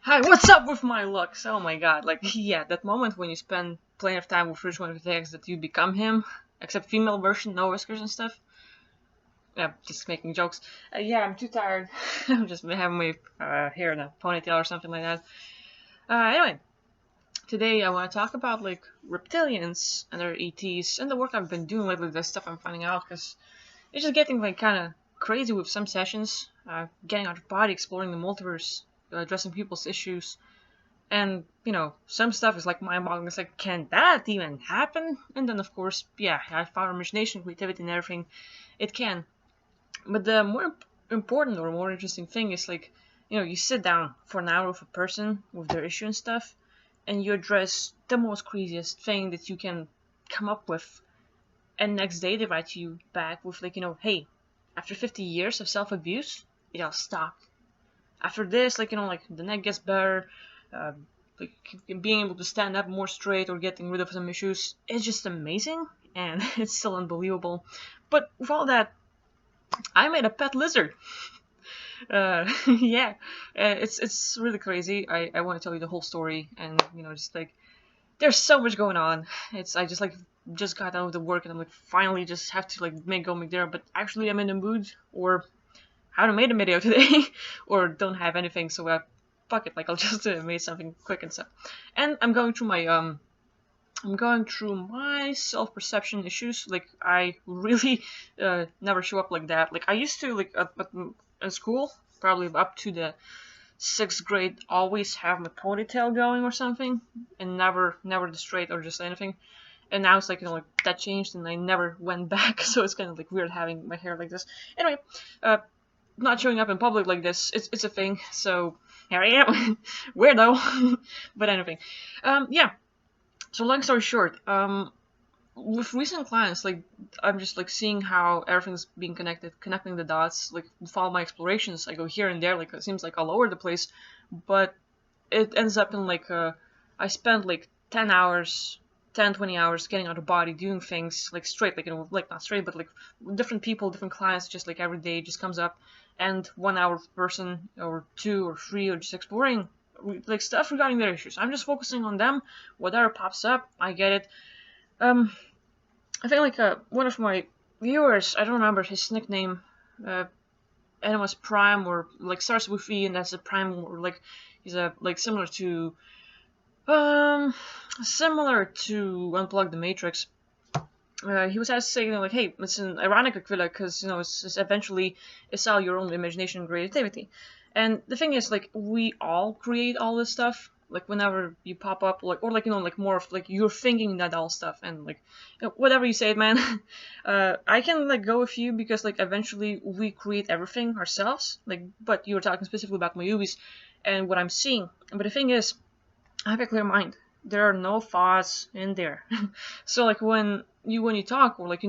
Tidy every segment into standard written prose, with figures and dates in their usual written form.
Hi, what's up with my looks? Oh my god, like, yeah, that moment when you spend plenty of time with which one of the eggs that you become him, except female version, no whiskers and stuff. Yeah, just making jokes. Yeah, I'm too tired. I'm just having my hair in a ponytail or something like that. Anyway, today I want to talk about, like, reptilians and their ETs and the work I've been doing lately, the stuff I'm finding out, because it's just getting, like, kind of crazy with some sessions, getting out of body, exploring the multiverse, addressing people's issues. And, some stuff is like mind-boggling. It's like, can that even happen? And then, of course, yeah, I found imagination, creativity, and everything. It can. But the more important or more interesting thing is, like, you sit down for an hour with a person with their issue and stuff, and you address the most craziest thing that you can come up with. And next day they write you back with, like, hey, after 50 years of self-abuse, it all stopped. After this, like, like, the neck gets better, uh, like, being able to stand up more straight or getting rid of some issues is just amazing, and it's still unbelievable. But with all that, I made a pet lizard. Yeah, it's really crazy. I want to tell you the whole story, and just like, there's so much going on. I just, like, just got done with the work, and I'm like, finally just have to, like, make there. But actually, I'm in the mood, or haven't made a video today, or don't have anything, so fuck it, like, I'll just make something quick and stuff. And I'm going through my self-perception issues. Like, I really never show up like that. Like, I used to, like, in school, probably up to the 6th grade, always have my ponytail going or something, and never the straight or just anything. And now it's like, like, that changed, and I never went back, so it's kind of, like, weird having my hair like this. Anyway, not showing up in public like this, it's a thing, so here I am. Weirdo. But anything. Yeah, so long story short, with recent clients, like, I'm just, like, seeing how everything's being connecting the dots, like, follow my explorations. I go here and there, like, it seems like all over the place, but it ends up in, like, I spend, like, 20 hours getting out of body, doing things, like, straight, like, like, not straight, but, like, different people, different clients, just, like, every day just comes up, and 1 hour per person, or 2 or 3, or just exploring, like, stuff regarding their issues. I'm just focusing on them. Whatever pops up, I get it. I think, like, one of my viewers, I don't remember his nickname, Animus Prime, or, like, starts with E, and that's a Prime, or, like, he's a, like, um similar to Unplug the Matrix. He was asked to say, like, hey, it's an ironic aquila, because, it's eventually it's all your own imagination and creativity. And the thing is, like, we all create all this stuff. Like, whenever you pop up, like, or, like, like, more of, like, you're thinking that all stuff, and, like, whatever you say, man. I can, like, go with you, because, like, eventually we create everything ourselves. Like, but you were talking specifically about my movies and what I'm seeing. But the thing is, I have a clear mind. There are no thoughts in there. So, like, when you talk, or, like,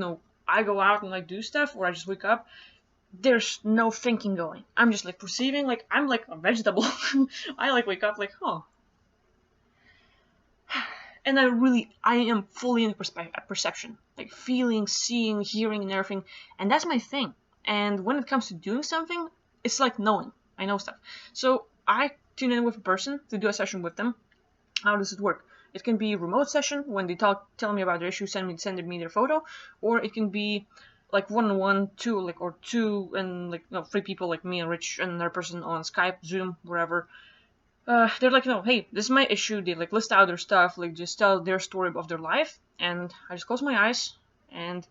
I go out and, like, do stuff, or I just wake up, there's no thinking going. I'm just, like, perceiving, like, I'm like a vegetable. I, like, wake up like, oh. And I am fully in perception. Like, feeling, seeing, hearing, and everything. And that's my thing. And when it comes to doing something, it's like knowing. I know stuff. So I tune in with a person to do a session with them. How does it work? It can be a remote session when they tell me about their issue, send me their photo, or it can be like one-on-one, two, like, or two and, like, 3 people, like me and Rich and another person on Skype, Zoom, wherever. They're like, hey, this is my issue. They, like, list out their stuff, like, just tell their story of their life, and I just close my eyes, and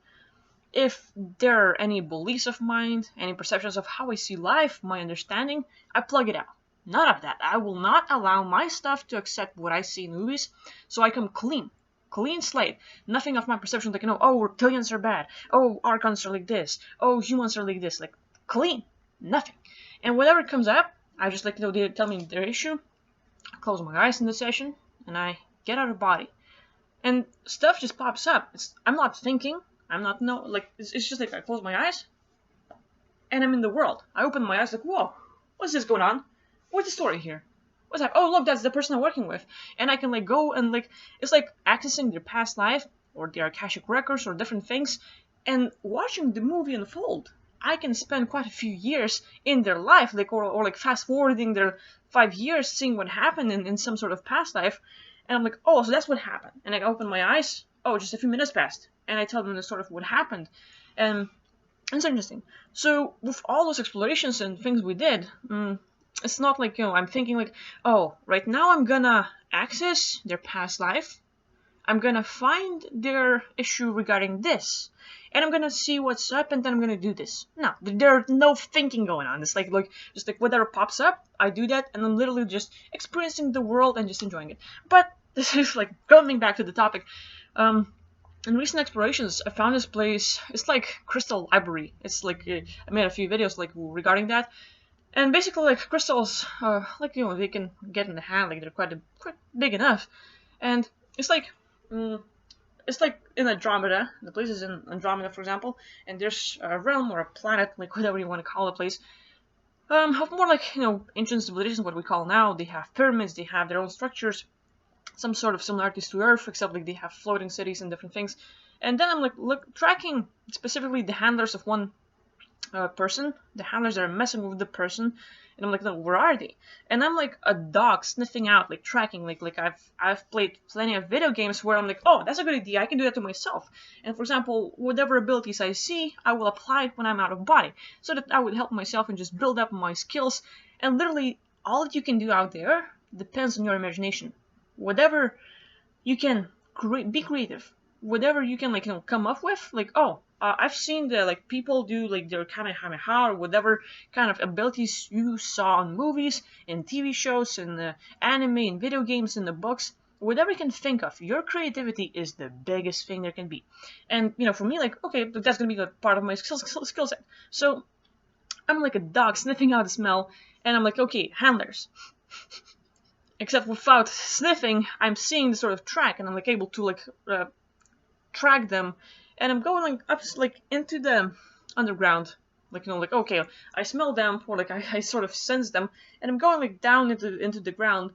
if there are any beliefs of mine, any perceptions of how I see life, my understanding, I plug it out. None of that. I will not allow my stuff to accept what I see in movies, so I come clean. Clean slate. Nothing of my perception, like, oh, reptilians are bad. Oh, archons are like this. Oh, humans are like this. Like, clean. Nothing. And whatever comes up, I just, like, they tell me their issue, I close my eyes in the session, and I get out of body. And stuff just pops up. I'm not thinking. I'm not, it's just like I close my eyes, and I'm in the world. I open my eyes, like, whoa, what's this going on? What's the story here? What's that? Oh, look, that's the person I'm working with. And I can, like, go and, like, it's like accessing their past life, or their Akashic records, or different things, and watching the movie unfold. I can spend quite a few years in their life, like or like fast forwarding their 5 years, seeing what happened in some sort of past life, and I'm like, oh, so that's what happened. And I open my eyes, oh, just a few minutes passed, and I tell them the sort of what happened, and it's interesting. So with all those explorations and things we did, it's not like, I'm thinking like, oh, right now I'm gonna access their past life, I'm gonna find their issue regarding this, and I'm gonna see what's up, and then I'm gonna do this. No, there's no thinking going on. It's like just like whatever pops up, I do that, and I'm literally just experiencing the world and just enjoying it. But this is like coming back to the topic. In recent explorations, I found this place. It's like Crystal Library. It's like I made a few videos like regarding that, and basically like crystals, like they can get in the hand, like they're quite big enough, and it's like. It's like in Andromeda, the place is in Andromeda, for example, and there's a realm or a planet, like whatever you want to call the place, have more like, ancient civilizations, what we call now. They have pyramids, they have their own structures, some sort of similarities to Earth, except like they have floating cities and different things. And then I'm like tracking specifically the handlers of one person, the handlers that are messing with the person, and I'm like, no, where are they? And I'm like a dog sniffing out, like tracking, like I've played plenty of video games where I'm like, oh, that's a good idea, I can do that to myself. And for example, whatever abilities I see, I will apply it when I'm out of body, so that I would help myself and just build up my skills. And literally, all that you can do out there depends on your imagination. Whatever you can be creative. Whatever you can come up with, like, oh, I've seen the like people do like their Kamehameha or whatever kind of abilities you saw on movies, in TV shows, in anime, in video games, in the books. Whatever you can think of, your creativity is the biggest thing there can be. And for me, like, okay, that's gonna be a part of my skill set. So I'm like a dog sniffing out the smell, and I'm like, okay, handlers. Except without sniffing, I'm seeing the sort of track, and I'm like able to track them, and I'm going up into the underground, like okay, I smell them, or like I sort of sense them, and I'm going down into the ground,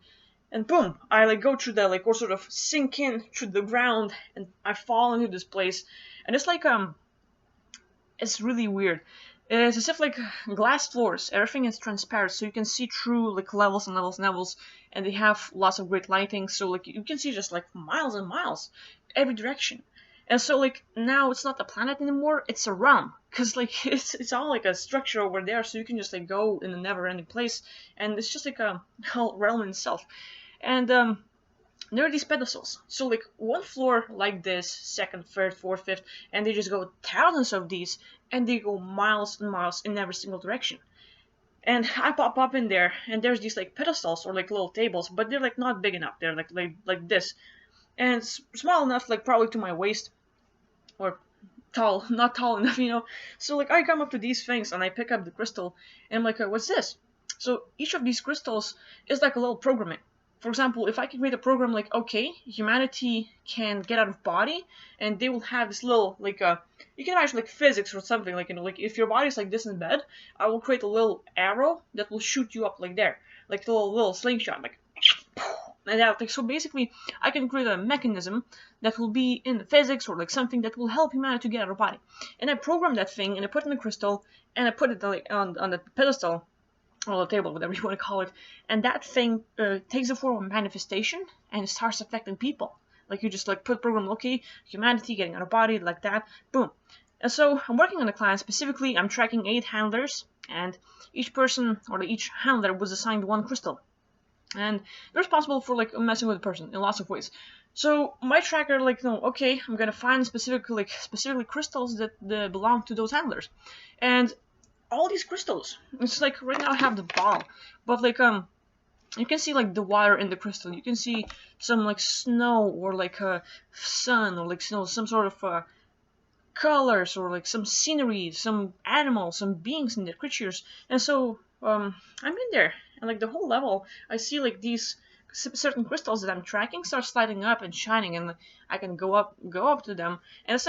and boom, I go through the or sort of sink in through the ground, and I fall into this place, and it's it's really weird. It's as if glass floors, everything is transparent, so you can see through levels and levels and levels, and they have lots of great lighting, so you can see just miles and miles every direction. And so now it's not a planet anymore, it's a realm, because it's all a structure over there, so you can just go in a never-ending place, and it's just a whole realm in itself. And there are these pedestals, so one floor like this, second, third, fourth, fifth, and they just go thousands of these, and they go miles and miles in every single direction. And I pop up in there, and there's these pedestals or little tables, but they're not big enough. They're like this, and small enough, probably to my waist, or tall, not tall enough, So I come up to these things, and I pick up the crystal, and I'm like, what's this? So each of these crystals is like a little programming. For example, if I can create a program okay, humanity can get out of body, and they will have this little you can imagine physics or something, if your body's like this in bed, I will create a little arrow that will shoot you up there, like a little slingshot, and that, so basically I can create a mechanism that will be in the physics or something that will help humanity to get out of body. And I program that thing, and I put it in the crystal, and I put it on the pedestal, or the table, whatever you want to call it, and that thing takes the form of manifestation, and it starts affecting people. You just put program, okay, humanity getting out of body, like that, boom. And so I'm working on the client. Specifically, I'm tracking 8 handlers, and each person or each handler was assigned 1 crystal. And they're responsible for messing with the person in lots of ways. So my tracker okay, I'm gonna find specifically crystals that belong to those handlers. And all these crystals, it's right now I have the ball, but you can see the water in the crystal. You can see some snow, or a sun, or snow, some sort of colors, or some scenery, some animals, some beings and their creatures. And so I'm in there, and the whole level I see these certain crystals that I'm tracking start sliding up and shining, and I can go up to them, and it's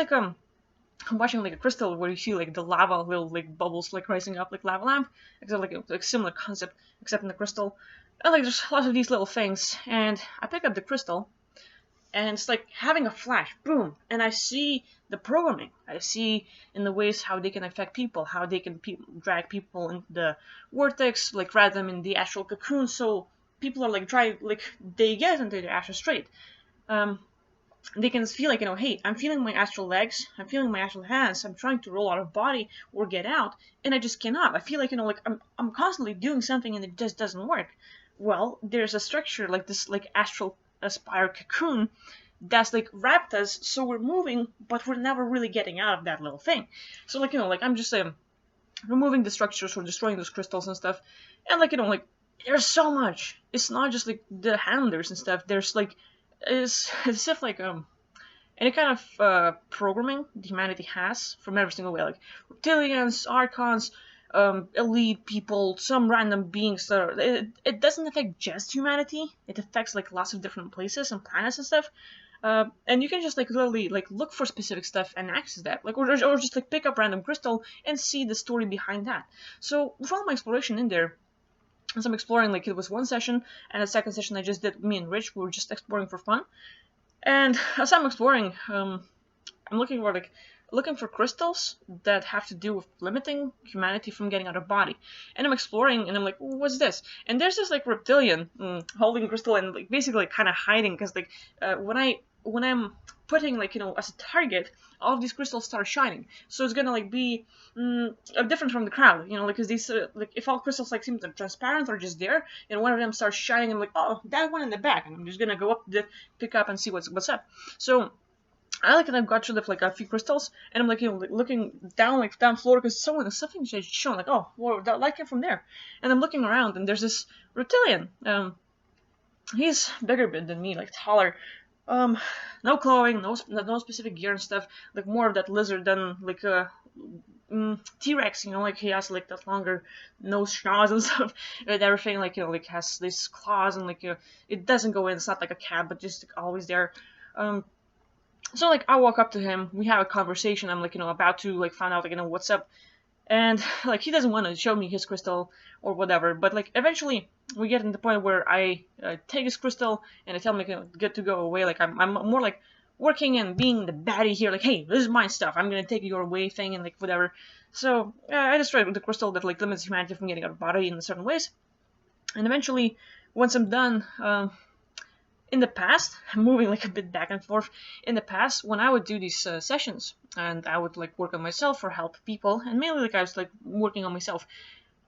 I'm watching a crystal where you see the lava little bubbles rising up lava lamp, except similar concept except in the crystal. And there's lots of these little things, and I pick up the crystal, and it's like having a flash, boom, and I see the programming. I see in the ways how they can affect people, how they can drag people into the vortex, like wrap them in the astral cocoon, so people are like they get into the astral state. Um, they can feel like, hey, I'm feeling my astral legs, I'm feeling my astral hands, I'm trying to roll out of body or get out, and I just cannot. I feel like, like I'm constantly doing something and it just doesn't work. Well, there's a structure like this, like astral aspire cocoon that's like wrapped us, so we're moving, but we're never really getting out of that little thing. So like, like I'm just removing the structures or destroying those crystals and stuff, and like, like there's so much. It's not just like the handlers and stuff. There's like it's stuff like any kind of programming the humanity has from every single way, like reptilians, archons, elite people, some random beings that are, it doesn't affect just humanity. It affects like lots of different places and planets and stuff. And you can just like literally like look for specific stuff and access that, like, or just like pick up random crystal and see the story behind that. So with all my exploration in there, as I'm exploring, like it was one session, and the second session I just did, me and Rich, we were just exploring for fun. And as I'm exploring, I'm looking for crystals that have to do with limiting humanity from getting out of body. And I'm exploring, and I'm like, what's this? And there's this like reptilian holding a crystal and like basically like, kind of hiding, because like when I'm putting like as a target, all of these crystals start shining. So it's gonna like be different from the crowd, like, because these like if all crystals like seem transparent or just there, and one of them starts shining, I'm like, oh, that one in the back, and I'm just gonna go up to pick up and see what's up. So I've got rid of like a few crystals, and I'm like, like, looking down floor, because something just shown, like, oh, well, that light came from there, and I'm looking around, and there's this reptilian. He's bigger bit than me, like taller. No clothing, no specific gear and stuff. Like more of that lizard than like a T-Rex. Like he has like that longer nose schnoz and stuff, and everything. Like like has these claws, and like it doesn't go in. It's not like a cat, but just like, always there. So like I walk up to him, we have a conversation. I'm like about to like find out like what's up, and like he doesn't want to show me his crystal or whatever. But like eventually we get to the point where I take his crystal and I tell him like, get to go away. Like I'm more like working and being the baddie here. Like, hey, this is my stuff. I'm gonna take your away thing and like whatever. So I destroyed the crystal that like limits humanity from getting out of body in certain ways. And eventually, once I'm done. In the past, moving like a bit back and forth, in the past, when I would do these sessions, and I would like work on myself or help people, and mainly like I was like working on myself,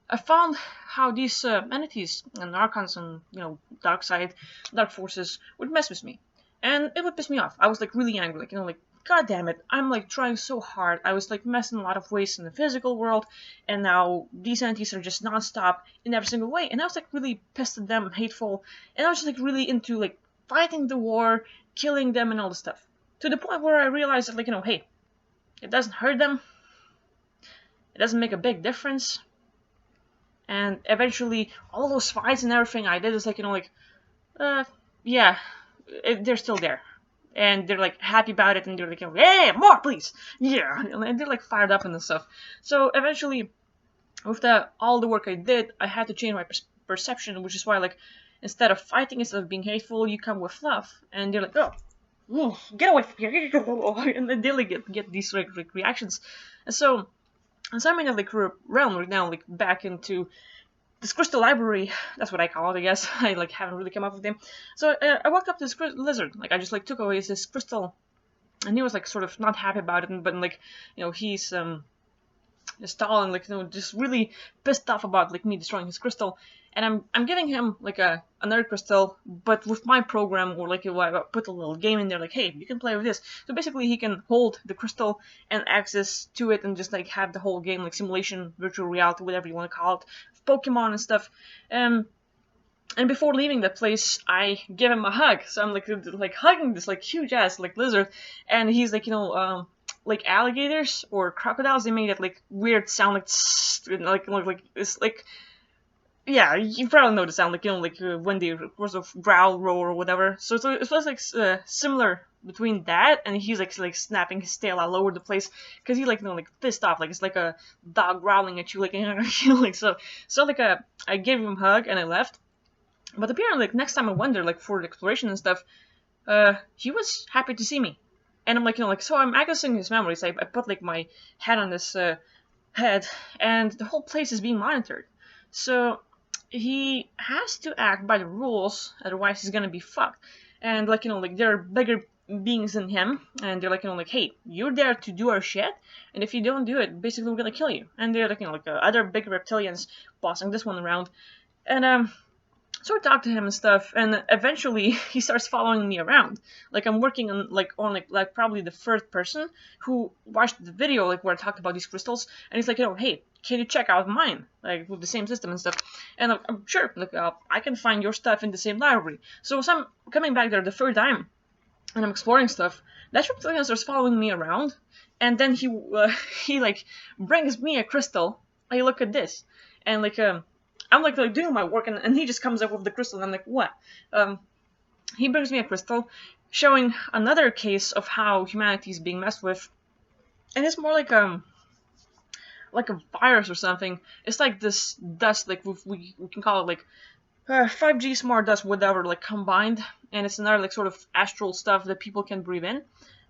I found how these entities and archons and dark side, dark forces would mess with me, and it would piss me off. I was like really angry, like like, god damn it, I'm like trying so hard. I was like messing a lot of ways in the physical world, and now these entities are just non-stop in every single way, and I was like really pissed at them, hateful, and I was just like really into like fighting the war, killing them, and all this stuff. To the point where I realized that, like, hey, it doesn't hurt them. It doesn't make a big difference. And eventually, all those fights and everything I did is like, yeah, they're still there. And they're like happy about it, and they're like, hey, more, please. Yeah. And they're like fired up and stuff. So eventually, with all the work I did, I had to change my perception, which is why, like, instead of fighting, instead of being hateful, you come with love, and they're like, oh, get away from here, and then they like get these like reactions. And so, as I'm in a like realm right now, like back into this crystal library, that's what I call it, I guess. I like haven't really come up with them. So I walked up to this lizard, like I just like took away this crystal, and he was like sort of not happy about it, but like he's tall and like just really pissed off about like me destroying his crystal. And I'm giving him like another crystal, but with my program, or like I put a little game in there, like, hey, you can play with this. So basically, he can hold the crystal and access to it, and just like have the whole game, like simulation, virtual reality, whatever you want to call it, Pokemon and stuff. And before leaving that place, I give him a hug. So I'm like hugging this like huge ass like lizard, and he's like like alligators or crocodiles, they make that like weird sound, like it's like. Yeah, you probably know the sound, like like when they sort of growl, roar, or whatever. So it was like similar between that, and he's like snapping his tail all over the place, because he's like like pissed off, like it's like a dog growling at you, like like so like I gave him a hug and I left. But apparently, like next time I went there, like for the exploration and stuff, he was happy to see me. And I'm like, so I'm accessing his memories. I put like my head on this head, and the whole place is being monitored. So he has to act by the rules, otherwise he's gonna be fucked. And like, there are bigger beings than him, and they're like, hey, you're there to do our shit, and if you don't do it, basically we're gonna kill you. And they're like, other big reptilians bossing this one around. And so I talked to him and stuff, and eventually he starts following me around. Like I'm working on like probably the third person who watched the video like where I talked about these crystals, and he's like, hey, can you check out mine, like with the same system and stuff? And I'm sure, like I can find your stuff in the same library. So as I'm coming back there the third time, and I'm exploring stuff, that reptilian starts following me around, and then he he like brings me a crystal. Hey, look at this, and I'm like doing my work, and he just comes up with the crystal, and I'm like, what? He brings me a crystal, showing another case of how humanity is being messed with, and it's more like a virus or something. It's like this dust, like we can call it like 5G smart dust, whatever, like combined, and it's another like sort of astral stuff that people can breathe in,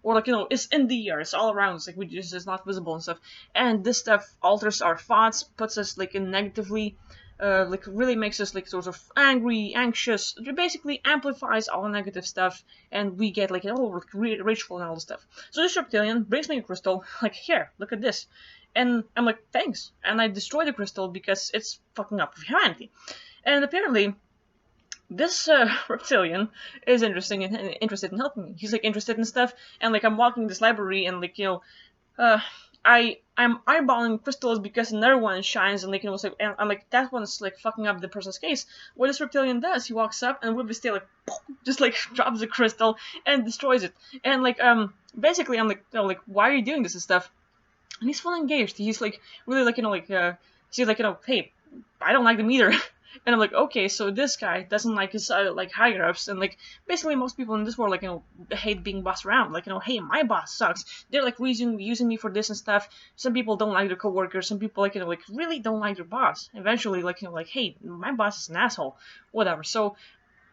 or like it's in the air, it's all around us, like it's not visible and stuff. And this stuff alters our thoughts, puts us like in negatively. Like really makes us like sort of angry, anxious. It basically amplifies all negative stuff, and we get like rageful and all this stuff. So this reptilian brings me a crystal, like, here, look at this, and I'm like, thanks, and I destroy the crystal because it's fucking up with humanity. And apparently, this reptilian is interested in helping me. He's like interested in stuff, and like I'm walking this library, and like I'm eyeballing crystals because another one shines, and like and I'm like, that one's like fucking up the person's case. What this reptilian does, he walks up and with his tail like just like drops the crystal and destroys it. And like basically I'm like, why are you doing this and stuff? And he's fully engaged. He's like really like he's like, hey, I don't like them either. And I'm like, okay, so this guy doesn't like his like higher ups, and like basically most people in this world like hate being bossed around. Like hey, my boss sucks. They're like using me for this and stuff. Some people don't like their coworkers. Some people like like really don't like their boss. Eventually like hey, my boss is an asshole. Whatever. So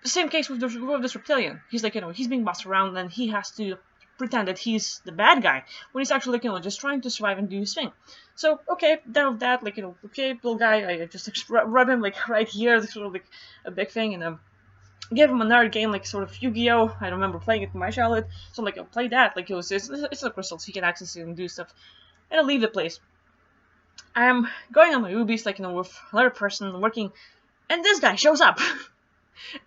the same case with this reptilian. He's like he's being bossed around, and he has to pretend that he's the bad guy when he's actually like just trying to survive and do his thing. So okay, done with that. Like okay, little guy, I just rub him like right here, sort of like a big thing, and give him another game like sort of Yu-Gi-Oh. I remember playing it in my childhood, so I'm like, I'll play that. Like it's a crystal, so he can access it and do stuff. And I leave the place. I'm going on my Ubis like with another person working, and this guy shows up.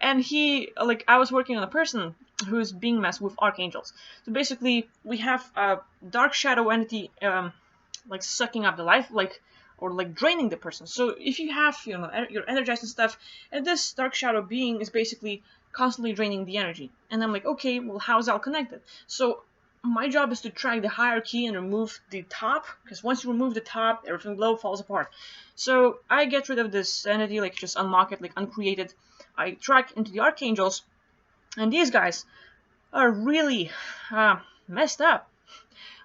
And he, like, I was working on a person who's being messed with archangels. So basically, we have a dark shadow entity, like, sucking up the life, like, or, like, draining the person. So if you have, you're energized and stuff, and this dark shadow being is basically constantly draining the energy. And I'm like, okay, well, how's it all connected? So my job is to track the hierarchy and remove the top, because once you remove the top, everything below falls apart. So I get rid of this entity, like, just unlock it, like, uncreate it. I track into the archangels, and these guys are really messed up.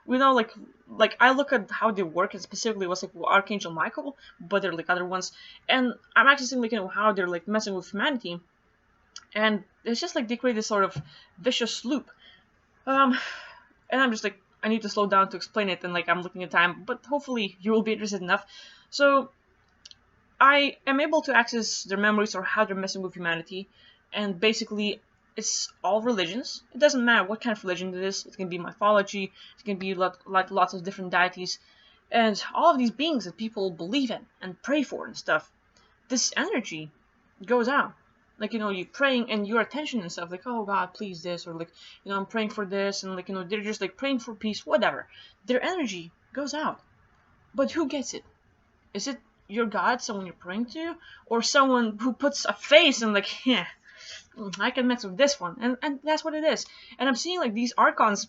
Like I look at how they work, and specifically was like Archangel Michael, but there are like other ones, and I'm accessing like how they're like messing with humanity, and it's just like they create this sort of vicious loop. And I'm just like, I need to slow down to explain it, and like I'm looking at time, but hopefully you will be interested enough. So I am able to access their memories or how they're messing with humanity, and basically it's all religions. It doesn't matter what kind of religion it is. It can be mythology, it can be like lots of different deities, and all of these beings that people believe in and pray for and stuff. This energy goes out. Like, you're praying and your attention and stuff, like, oh God, please this, or like, I'm praying for this, and like, they're just like praying for peace, whatever. Their energy goes out. But who gets it? Is it your God, someone you're praying to, or someone who puts a face and like, yeah, I can mess with this one, and that's what it is. And I'm seeing like these archons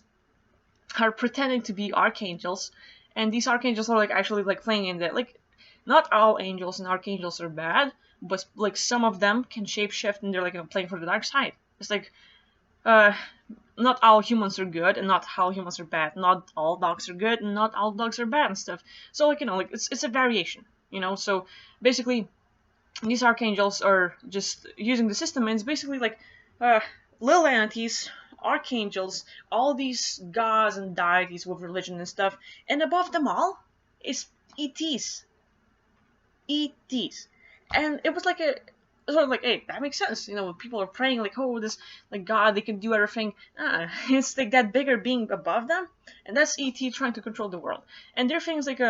are pretending to be archangels, and these archangels are like actually like playing in that. Like, not all angels and archangels are bad, but like some of them can shapeshift, and they're like playing for the dark side. It's like, not all humans are good, and not all humans are bad. Not all dogs are good, and not all dogs are bad and stuff. So like like it's a variation. So basically these archangels are just using the system, and it's basically like little entities archangels, all these gods and deities with religion and stuff, and above them all is ETs. ETs. And it was like a sort of like, hey, that makes sense. You know, people are praying like, oh, this like God, they can do everything. It's like that bigger being above them, and that's ET trying to control the world. And their things like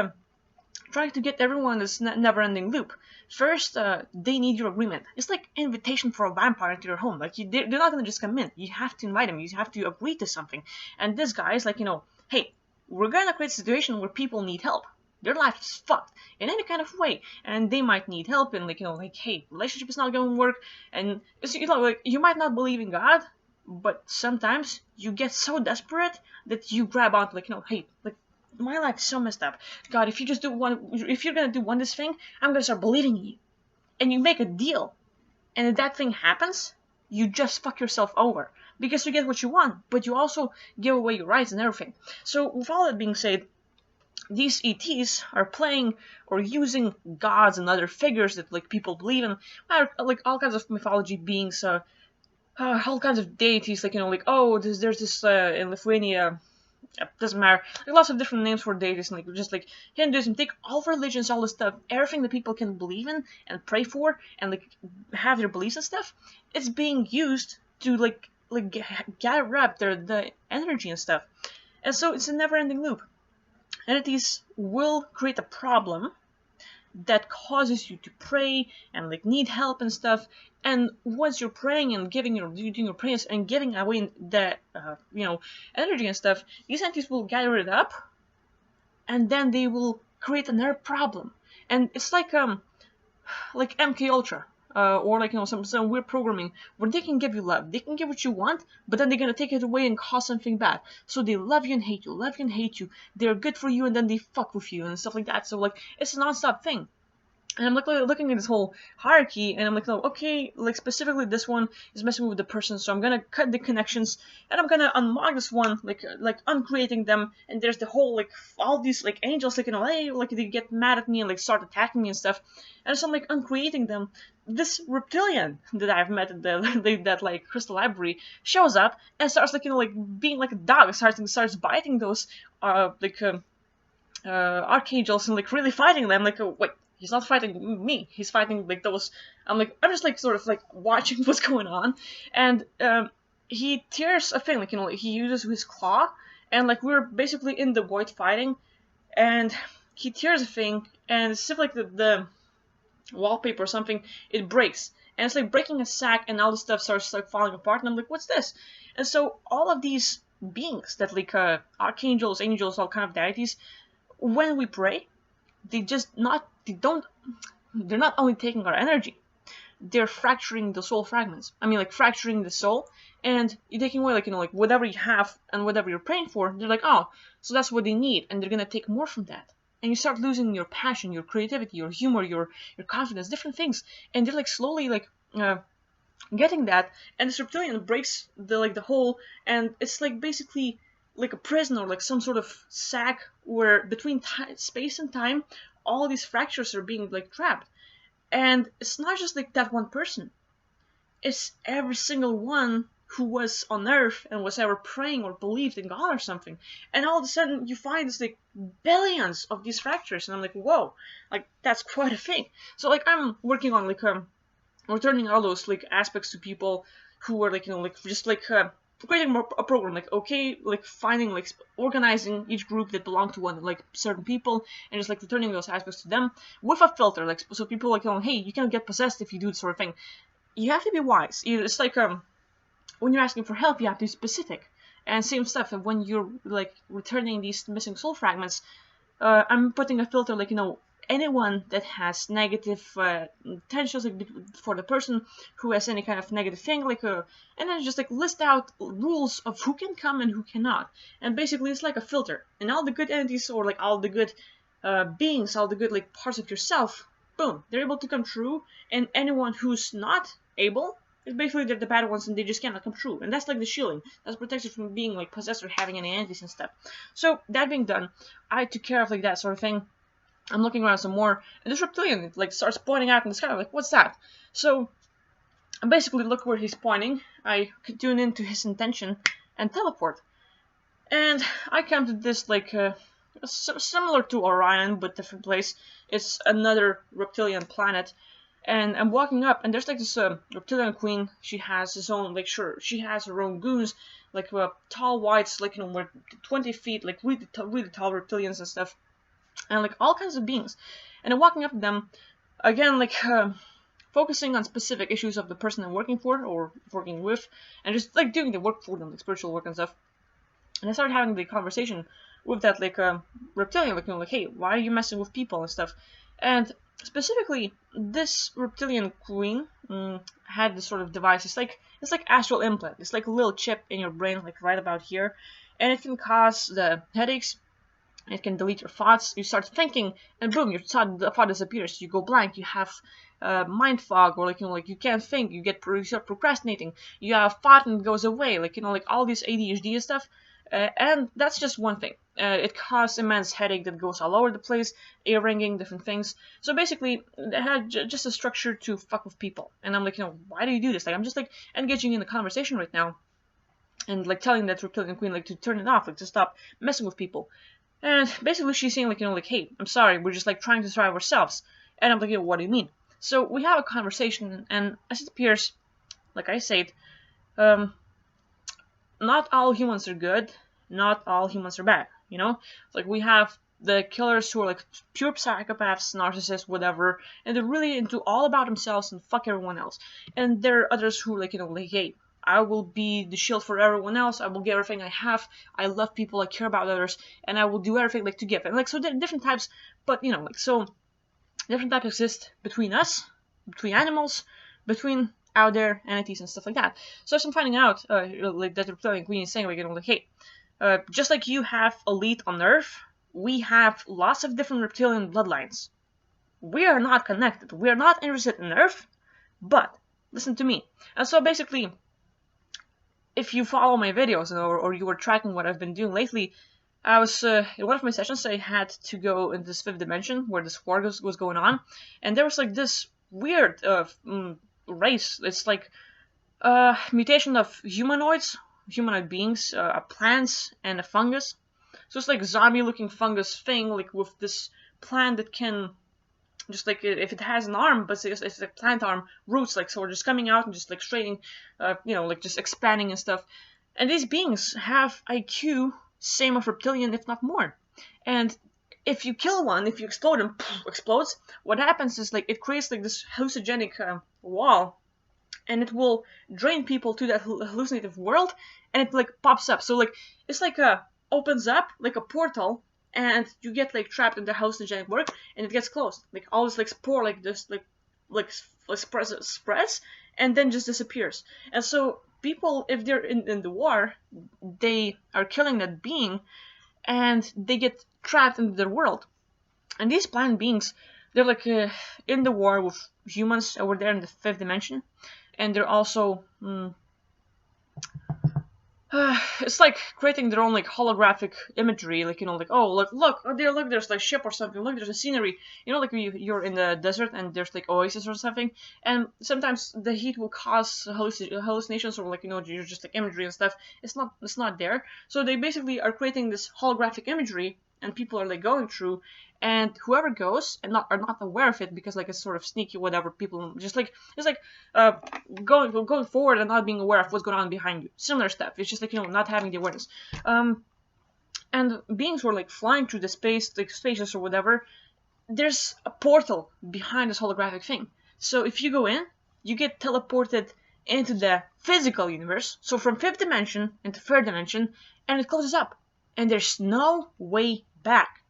trying to get everyone in this never-ending loop. First, they need your agreement. It's like invitation for a vampire into your home. Like they're not gonna just come in. You have to invite them. You have to agree to something. And this guy is like, hey, we're gonna create a situation where people need help. Their life is fucked in any kind of way, and they might need help. And like hey, relationship is not gonna work. And it's, like you might not believe in God, but sometimes you get so desperate that you grab onto like, hey, like my life is so messed up. God, if you're gonna do this thing, I'm gonna start believing in you. And you make a deal, and if that thing happens, you just fuck yourself over because you get what you want, but you also give away your rights and everything. So with all that being said, these ETs are playing or using gods and other figures that like people believe in, like all kinds of mythology beings, all kinds of deities, like like there's this in Lithuania. Doesn't matter. Like lots of different names for deities, and like just like Hinduism. Take all religions, all this stuff, everything that people can believe in and pray for, and like have their beliefs and stuff. It's being used to like gather up the energy and stuff, and so it's a never-ending loop. Entities will create a problem that causes you to pray and like need help and stuff. And once you're praying and doing your prayers and giving away that energy and stuff, these entities will gather it up, and then they will create another problem. And it's like MK Ultra. Or like some weird programming where they can give you love, they can give what you want, but then they're gonna take it away and cause something bad. So they love you and hate you, love you and hate you. They're good for you and then they fuck with you and stuff like that. So like it's a non-stop thing. And I'm like looking at this whole hierarchy, and I'm like, okay, like specifically this one is messing with the person, so I'm gonna cut the connections, and I'm gonna unmark this one, like uncreating them. And there's the whole like all these like angels, like hey, like they get mad at me and like start attacking me and stuff. And so I'm like uncreating them. This reptilian that I've met at that like crystal library shows up and starts like like being like a dog, starts biting those archangels and like really fighting them. Like wait. He's not fighting me. He's fighting like those. I'm just like sort of like watching what's going on, and he tears a thing. Like he uses his claw, and like we're basically in the void fighting, and he tears a thing, and it's like the wallpaper or something. It breaks, and it's like breaking a sack, and all the stuff starts like falling apart. And I'm like, what's this? And so all of these beings that like archangels, angels, all kind of deities, when we pray, they're not only taking our energy, they're fracturing the soul fragments. I mean, like fracturing the soul, and you're taking away like whatever you have and whatever you're praying for. They're like, oh, so that's what they need, and they're gonna take more from that. And you start losing your passion, your creativity, your humor, your confidence, different things, and they're like slowly like getting that. And this reptilian breaks the whole, and it's like basically like a prison or like some sort of sack where between space and time all these fractures are being like trapped. And it's not just like that one person, it's every single one who was on earth and was ever praying or believed in God or something. And all of a sudden you find this like billions of these fractures, and I'm like, whoa, like that's quite a thing. So like I'm working on like returning all those like aspects to people who are like just like creating a program, like okay, like finding like organizing each group that belong to one like certain people, and just like returning those aspects to them with a filter, like so people like hey, you can't get possessed if you do this sort of thing. You have to be wise. It's like when you're asking for help, you have to be specific. And same stuff when you're like returning these missing soul fragments, I'm putting a filter like anyone that has negative intentions, like for the person who has any kind of negative thing, like and then just like list out rules of who can come and who cannot. And basically it's like a filter, and all the good entities or like all the good beings, all the good like parts of yourself, boom, they're able to come true. And anyone who's not able, it's basically they're the bad ones and they just cannot come true. And that's like the shielding. That's protection from being like possessed or having any entities and stuff. So that being done, I took care of like that sort of thing. I'm looking around some more, and this reptilian like starts pointing out in the sky. I'm like, what's that? So I basically look where he's pointing. I could tune into his intention, and teleport. And I come to this like similar to Orion, but different place. It's another reptilian planet, and I'm walking up, and there's like this reptilian queen. She has his own like sure, she has her own goons, like tall whites, like 20 feet, like really tall reptilians and stuff, and like all kinds of beings. And I'm walking up to them again, like focusing on specific issues of the person I'm working for or working with, and just like doing the work for them, like spiritual work and stuff. And I started having the conversation with that like reptilian, like like, hey, why are you messing with people and stuff? And specifically, this reptilian queen had this sort of device. It's like astral implant. It's like a little chip in your brain, like right about here, and it can cause the headaches. It can delete your thoughts. You start thinking, and boom, the thought disappears. You go blank. You have mind fog, or like you can't think. You start procrastinating. You have thought and it goes away. Like like all this ADHD and stuff. And that's just one thing. It caused immense headache that goes all over the place, ear ringing, different things. So basically, it had just a structure to fuck with people. And I'm like, why do you do this? Like, I'm just like engaging in the conversation right now, and like telling that reptilian queen like to turn it off, like to stop messing with people. And basically, she's saying like like, hey, I'm sorry, we're just like trying to survive ourselves. And I'm like, what do you mean? So we have a conversation, and as it appears, like I said, not all humans are good, not all humans are bad, Like, we have the killers who are like pure psychopaths, narcissists, whatever, and they're really into all about themselves and fuck everyone else. And there are others who like, like, hey, I will be the shield for everyone else, I will give everything I have, I love people, I care about others, and I will do everything like to give. And like, so there are different types, but like, so different types exist between us, between animals, between out there entities and stuff like that. So as I'm finding out, like that reptilian queen is saying, like, hey, just like you have elite on Earth, we have lots of different reptilian bloodlines. We are not connected. We are not interested in Earth, but listen to me. And so basically, if you follow my videos or you were tracking what I've been doing lately, I was in one of my sessions. I had to go in this 5th dimension where this war was going on, and there was like this weird race. It's like a mutation of humanoid beings, plants, and a fungus. So it's like zombie-looking fungus thing, like with this plant that can, just like if it has an arm, but it's like plant arm, roots, like so, just coming out and just like straighting, like just expanding and stuff. And these beings have IQ same of reptilian, if not more. And if you kill one, if you explode him, explodes. What happens is like it creates like this hallucinogenic wall, and it will drain people to that hallucinative world, and it like pops up. So like it's like opens up like a portal, and you get like trapped in the hallucinogenic work, and it gets closed. Like all this like spore like this like spreads, and then just disappears. And so people, if they're in the war, they are killing that being, and they get trapped in their world. And these plant beings, they're like in the war with humans over there in the 5th dimension, and they're also it's like creating their own like holographic imagery, like like, oh look, oh there, look, there's like ship or something, look, there's a scenery, like you're in the desert and there's like oasis or something, and sometimes the heat will cause hallucinations, or like you're just like imagery and stuff. It's not there. So they basically are creating this holographic imagery, and people are like going through, and whoever goes and are not aware of it, because like it's sort of sneaky, whatever, people just like it's like going forward and not being aware of what's going on behind you. Similar stuff. It's just like not having the awareness. And beings were like flying through the spaces or whatever. There's a portal behind this holographic thing. So if you go in, you get teleported into the physical universe. So from 5th dimension into 3rd dimension, and it closes up, and there's no way back.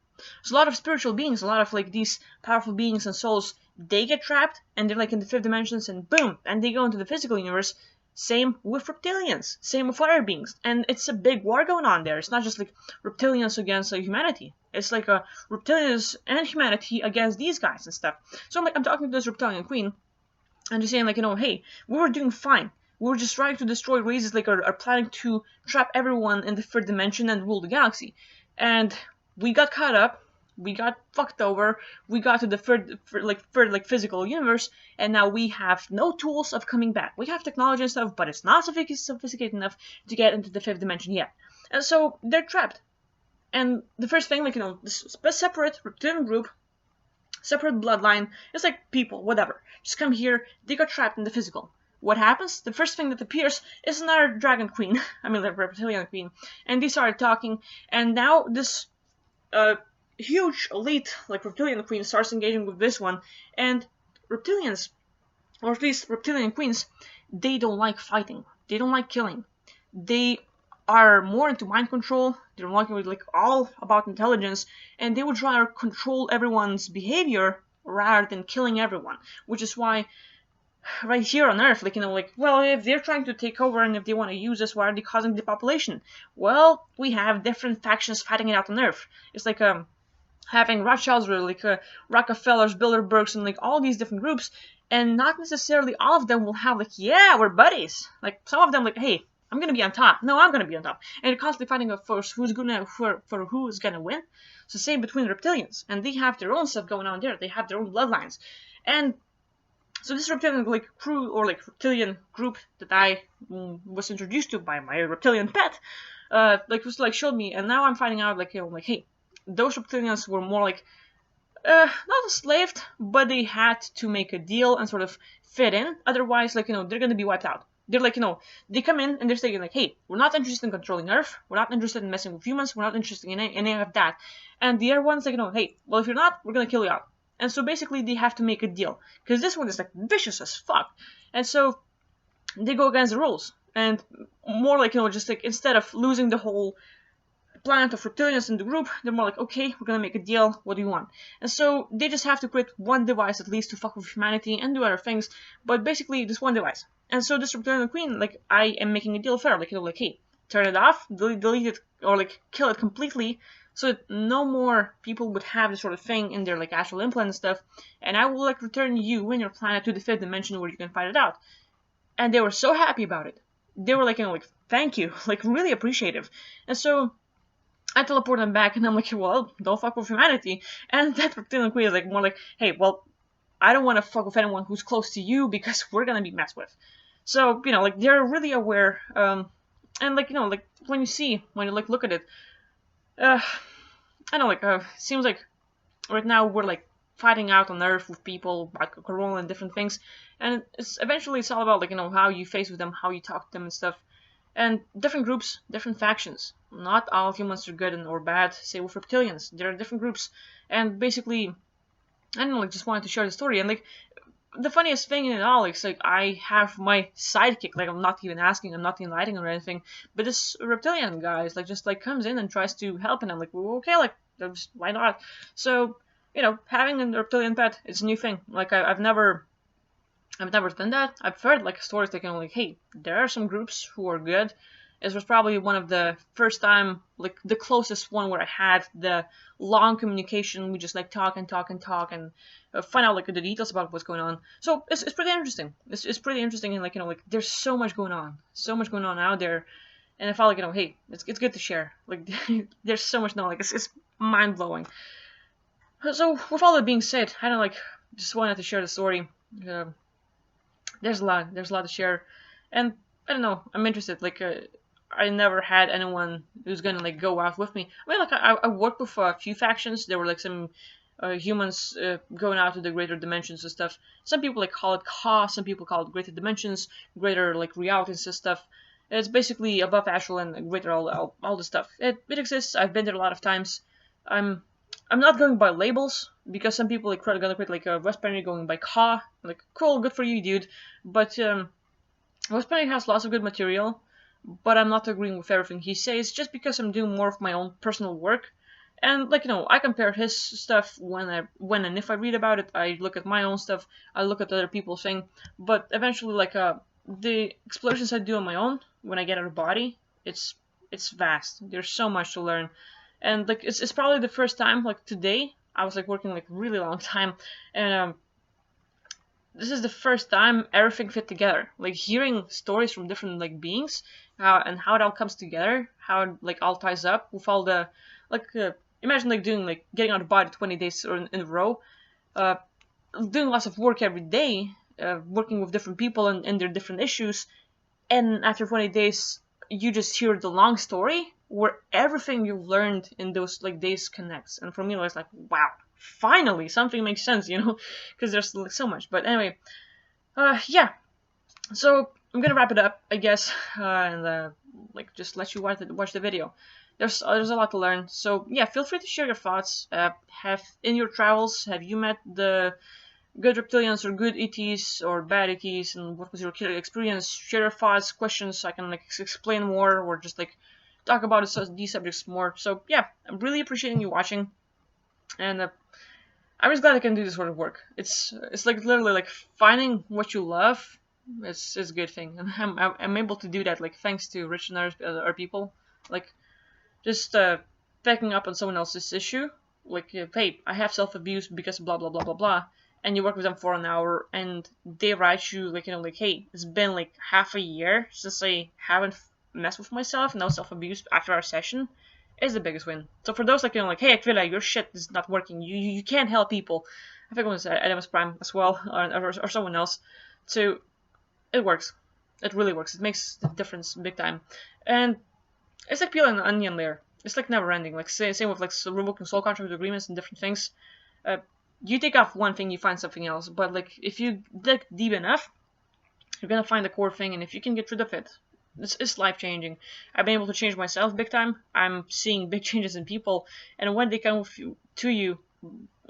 So a lot of spiritual beings, a lot of like these powerful beings and souls, they get trapped, and they're like in the 5th dimensions, and boom, and they go into the physical universe. Same with reptilians, same with fire beings, and it's a big war going on there. It's not just like reptilians against humanity. It's like reptilians and humanity against these guys and stuff. So I'm talking to this reptilian queen, and she's saying like, hey, we were doing fine. We were just trying to destroy races, like are planning to trap everyone in the 3rd dimension and rule the galaxy. And we got caught up, We got fucked over. We got to the third physical universe, and now we have no tools of coming back. We have technology and stuff, but it's not sophisticated enough to get into the fifth dimension yet. And so they're trapped. And the first thing, this separate reptilian group, separate bloodline, it's like people, whatever. Just come here, they got trapped in the physical. What happens? The first thing that appears is another dragon queen, the reptilian queen, and they started talking, and now this huge elite, reptilian queen starts engaging with this one, and reptilians, or at least reptilian queens, they don't like fighting, they don't like killing, they are more into mind control, they're working with all about intelligence, and they would rather control everyone's behavior rather than killing everyone, which is why right here on Earth, well, if they're trying to take over and if they want to use us, why are they causing depopulation? Well, we have different factions fighting it out on Earth. It's like having Rothschilds, Rockefellers, Bilderbergs, and all these different groups, and not necessarily all of them will have yeah, we're buddies. Some of them hey, I'm gonna be on top. No, I'm gonna be on top, and they're constantly fighting for who's gonna win. So same between reptilians, and they have their own stuff going on there. They have their own bloodlines, and so this reptilian crew or reptilian group that I was introduced to by my reptilian pet, was showed me, and now I'm finding out hey, those reptilians were more not enslaved, but they had to make a deal and sort of fit in. Otherwise, they're gonna be wiped out. They're they come in and they're saying hey, we're not interested in controlling Earth, we're not interested in messing with humans, we're not interested in any of that. And the other one's hey, well, if you're not, we're gonna kill you out. And so basically they have to make a deal, because this one is vicious as fuck. And so they go against the rules, and more just instead of losing the whole planet of reptilians in the group, they're more okay, we're gonna make a deal, what do you want? And so they just have to create one device at least to fuck with humanity and do other things, but basically this one device. And so this reptilian queen, I am making a deal fair, hey, turn it off, delete it, or kill it completely, so that no more people would have this sort of thing in their astral implant and stuff, and I will return you and your planet to the fifth dimension where you can fight it out. And they were so happy about it. They were thank you, really appreciative. And so I teleport them back, and I'm well, don't fuck with humanity. And that reptilian queen is more hey, well, I don't want to fuck with anyone who's close to you because we're gonna be messed with. So they're really aware, and when you look at it, I know seems right now we're fighting out on Earth with people about Corona and different things, and it's all about how you face with them, how you talk to them and stuff. And different groups, different factions. Not all humans are good or bad. Say with reptilians, there are different groups, and basically, I don't know, just wanted to share the story. And the funniest thing in it all is I have my sidekick. I'm not even asking, I'm not inviting or anything. But this reptilian guy is just comes in and tries to help, and I'm well, okay, why not? So having a reptilian pet, it's a new thing. I've never done that. I've heard stories hey, there are some groups who are good. This was probably one of the first time, the closest one where I had the long communication. We just talk and find out the details about what's going on. So it's pretty interesting. It's pretty interesting, and there's so much going on out there, and I felt hey, it's good to share. There's so much knowledge. It's mind blowing. So with all that being said, I don't just wanted to share the story. There's a lot to share, and I don't know, I'm interested. I never had anyone who's gonna go out with me. I worked with a few factions. There were some humans going out to the greater dimensions and stuff. Some people call it Ka, some people call it greater dimensions, greater realities and stuff. It's basically above astral and greater all the stuff. It exists. I've been there a lot of times. I'm not going by labels, because some people are gonna create West Pioneer going by Ka. Cool, good for you, dude. But West Pioneer has lots of good material, but I'm not agreeing with everything he says just because I'm doing more of my own personal work. And I compare his stuff when and if I read about it. I look at my own stuff. I look at other people's thing. But eventually, the explorations I do on my own when I get out of body, it's vast. There's so much to learn. And it's probably the first time today I was working really long time, and this is the first time everything fit together. Hearing stories from different beings, and how it all comes together, how it all ties up with all the imagine like doing like getting out of body 20 days in a row, uh, doing lots of work every day, working with different people and their different issues, and after 20 days you just hear the long story where everything you've learned in those like days connects. And for me, I was like, wow, finally something makes sense, because there's like so much. But anyway, yeah. So I'm gonna wrap it up, I guess, and like just let you watch the video. There's a lot to learn. So yeah, feel free to share your thoughts. Have in your travels, have you met the good reptilians or good ETs or bad ETs, and what was your experience? Share your thoughts, questions, so I can like explain more or just like talk about these subjects more. So yeah, I'm really appreciating you watching, and I'm just glad I can do this sort of work. It's like literally like finding what you love. It's a good thing, and I'm able to do that like thanks to rich and other people, like just picking up on someone else's issue, like hey, I have self abuse because blah blah blah blah blah, and you work with them for an hour, and they write you like like hey, it's been like half a year since I haven't messed with myself, no self abuse after our session, is the biggest win. So for those like like hey, I feel like your shit is not working, you can't help people. I think it was Adam's Prime as well, or someone else. So it works. It really works. It makes the difference big time, and it's like peeling an onion layer. It's like never ending. Like same with like revoking soul contract agreements and different things. Uh, you take off one thing, you find something else. But like if you dig deep enough, you're gonna find the core thing, and if you can get rid of it, it's life changing. I've been able to change myself big time. I'm seeing big changes in people, and when they come to you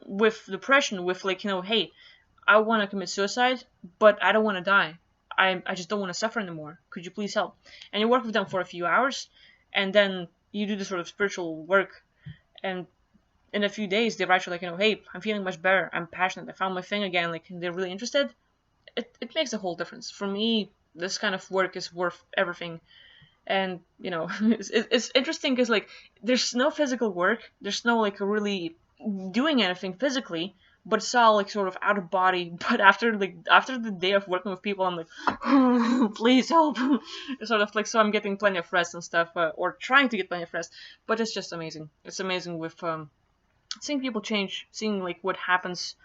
with depression, with like hey, I want to commit suicide, but I don't want to die. I just don't want to suffer anymore. Could you please help? And you work with them for a few hours, and then you do this sort of spiritual work, and in a few days they write you like hey, I'm feeling much better. I'm passionate. I found my thing again. Like they're really interested. It makes a whole difference. For me, this kind of work is worth everything. And it's interesting because like there's no physical work. There's no like really doing anything physically, but it's all like sort of out of body. But after the day of working with people, I'm like, please help. Sort of like, so I'm getting plenty of rest and stuff, or trying to get plenty of rest. But it's just amazing. It's amazing with seeing people change, seeing like what happens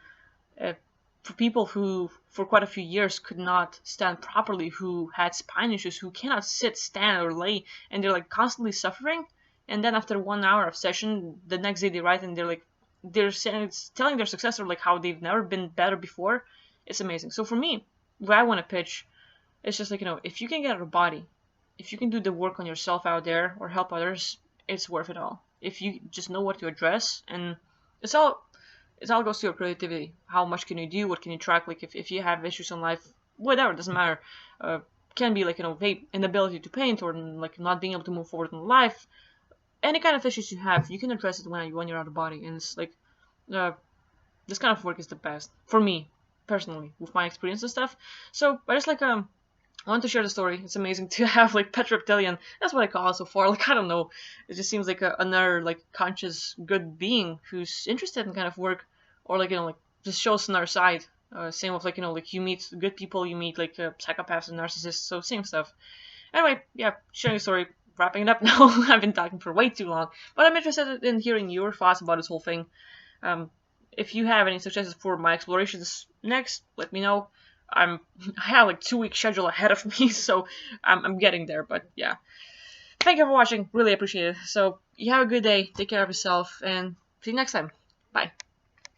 for people who for quite a few years could not stand properly, who had spine issues, who cannot sit, stand, or lay, and they're like constantly suffering. And then after 1 hour of session, the next day they write and they're like, telling their successor like how they've never been better before. It's amazing. So for me, what I want to pitch is just like if you can get out of body, if you can do the work on yourself out there or help others, it's worth it all. If you just know what to address, and it all goes to your creativity. How much can you do? What can you track? Like if you have issues in life, whatever, doesn't matter. Can be like hey, inability to paint, or like not being able to move forward in life. Any kind of issues you have, you can address it when you're out of body. And it's like this kind of work is the best for me personally with my experience and stuff. So I just like I want to share the story. It's amazing to have like pet reptilian. That's what I call it so far. Like I don't know, it just seems like another like conscious good being who's interested in kind of work, or like like just shows another side. Same with like like you meet good people, you meet like psychopaths and narcissists. So same stuff. Anyway, yeah, sharing the story. Wrapping it up now. I've been talking for way too long, but I'm interested in hearing your thoughts about this whole thing. If you have any suggestions for my explorations next, let me know. I have like 2 week schedule ahead of me, so I'm getting there. But yeah, thank you for watching. Really appreciate it. So you have a good day. Take care of yourself, and see you next time. Bye.